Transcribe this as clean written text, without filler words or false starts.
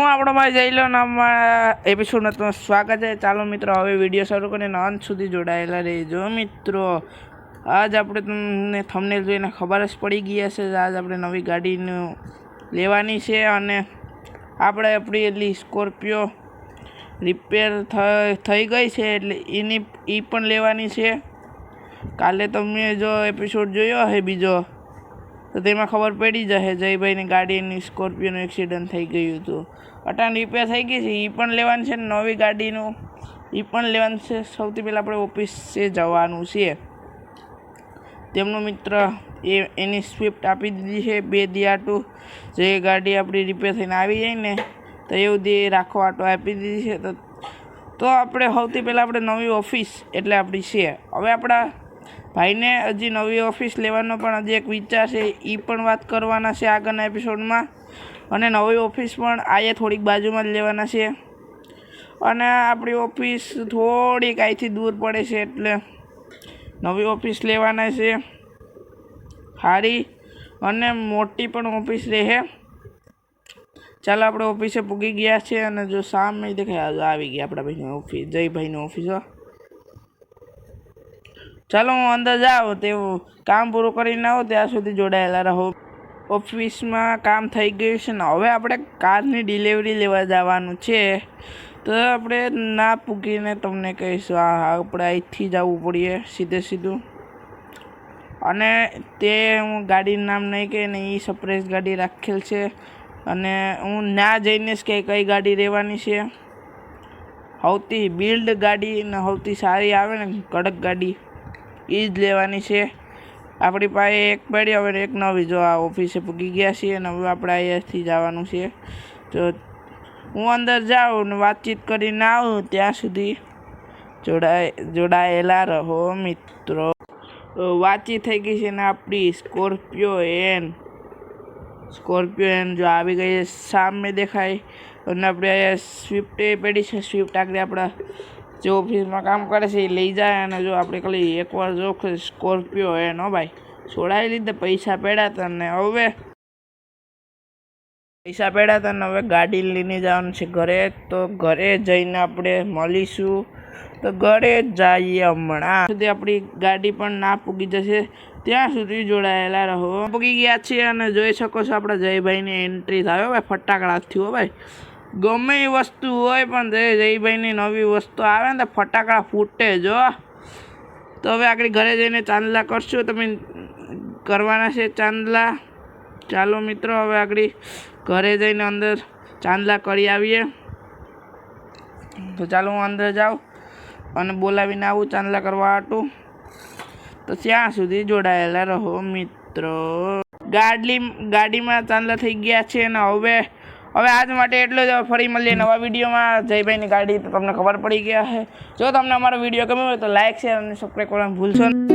આપણો ભાઈ જઈ લો ને એપિસોડમાં તમારું સ્વાગત છે। ચાલો મિત્રો હવે વિડીયો શરૂ કરીને અંત સુધી જોડાયેલા રહેજો મિત્રો। આજ આપણે તમને થંબનેલ જોઈને ખબર જ પડી ગઈ હશે આજ આપણે નવી ગાડીનું લેવાની છે અને આપણે આપણી એટલી સ્કોર્પિયો રિપેર થઈ ગઈ છે એટલે એ પણ લેવાની છે। કાલે તમે જો એપિસોડ જોયો હશે બીજો તો તેમાં ખબર પડી જશે જયભાઈની ગાડીની સ્કોર્પિયોનું એક્સિડન્ટ થઈ ગયું હતું। અટાણ રિપેર થઈ ગઈ છે એ પણ લેવાની છે નવી ગાડીનું એ પણ લેવાનું છે। સૌથી પહેલાં આપણે ઓફિસે જવાનું છે। તેમનો મિત્ર એની સ્વિફ્ટ આપી દીધી છે 2 દી આટું જે ગાડી આપણી રિપેર થઈને આવી જાય ને તો એવું દી રાખવા આટો આપી દીધી છે। તો આપણે સૌથી પહેલાં આપણે નવી ઓફિસ એટલે આપણી છે। હવે આપણા ભાઈને હજી નવી ઓફિસ લેવાનો પણ હજી એક વિચાર છે એ પણ વાત કરવાના છે આગળના એપિસોડમાં। અને નવી ઓફિસ પણ આયે થોડીક બાજુમાં જ લેવાના છે અને આપણી ઓફિસ થોડીક અહીંથી દૂર પડે છે એટલે નવી ઓફિસ લેવાના છે સારી અને મોટી પણ ઓફિસ રહે। ચાલો આપણે ઓફિસે પૂગી ગયા છે અને જો સામે દેખાય આવી ગયા આપણા ભાઈની ઓફિસ જયભાઈની ઓફિસ। ચાલો હું અંદર જાઉં તેવું કામ પૂરું કરીને આવો ત્યાં સુધી જોડાયેલા રહો। ઓફિસમાં કામ થઈ ગયું છે ને હવે આપણે કારની ડિલિવરી લેવા જવાનું છે તો આપણે ના પૂગીને તમને કહીશું આપણે અહીંથી જવું પડે સીધું અને તે હું ગાડીનું નામ નહીં કહે ને એ સરપ્રાઈઝ ગાડી રાખેલ છે અને હું ના જઈને જ કે કઈ ગાડી રહેવાની છે। સૌથી બિલ્ડ ગાડી ને સૌથી સારી આવે ને કડક ગાડી એ જ લેવાની છે। આપણી પાસે એક પડી હવે એક નવી જો આ ઓફિસે પૂગી ગયા છીએ અને હવે આપણે અહીંયાથી જવાનું છે। તો હું અંદર જાઉં ને વાતચીત કરીને આવું ત્યાં સુધી જોડાયેલા રહો મિત્રો। વાતચીત થઈ ગઈ છે ને આપણી સ્કોર્પિયો એન જો આવી ગઈ છે સામે દેખાય અને આપણે અહીંયા સ્વિફ્ટ પડી છે સ્વિફ્ટ આગળ આપણા જે ઓફિસમાં કામ કરે છે એ લઈ જાય અને જો આપણે ખાલી એકવાર જો સ્કોર્પિયો એન હો ભાઈ છોડાવી લીધે પૈસા પડ્યા હતા ને હવે ગાડી લઈને જવાનું છે ઘરે। તો ઘરે જઈને આપણે મળીશું તો ઘરે જઈએ હમણાં સુધી આપણી ગાડી પણ ના પૂગી જશે ત્યાં સુધી જોડાયેલા રહો। પૂગી ગયા છીએ અને જોઈ શકો છો આપણા જયભાઈની એન્ટ્રી થાય ભાઈ ફટાકડાથી હો ભાઈ ગમે એ વસ્તુ હોય પણ જયભાઈની નવી વસ્તુ આવે ને તો ફટાકડા ફૂટે જો। તો હવે આગળ ઘરે જઈને ચાંદલા કરશું તમે કરવાના છે ચાંદલા। ચાલો મિત્રો હવે આગળ ઘરે જઈને અંદર ચાંદલા કરી આવીએ। તો ચાલો હું અંદર જાઉં અને બોલાવીને આવું ચાંદલા કરવા હાટું તો ત્યાં સુધી જોડાયેલા રહો મિત્રો। ગાડીમાં ચાંદલા થઈ ગયા છે અને હવે આજ માટે એટલો જ। ફરી મળીએ નવા વિડીયોમાં જયભાઈની ગાડી તો તમને ખબર પડી ગયા છે। જો તમને અમારો વિડીયો ગમ્યો હોય તો લાઈક શેર અને સબસ્ક્રાઈબ કરવાનું ભૂલશો નહીં।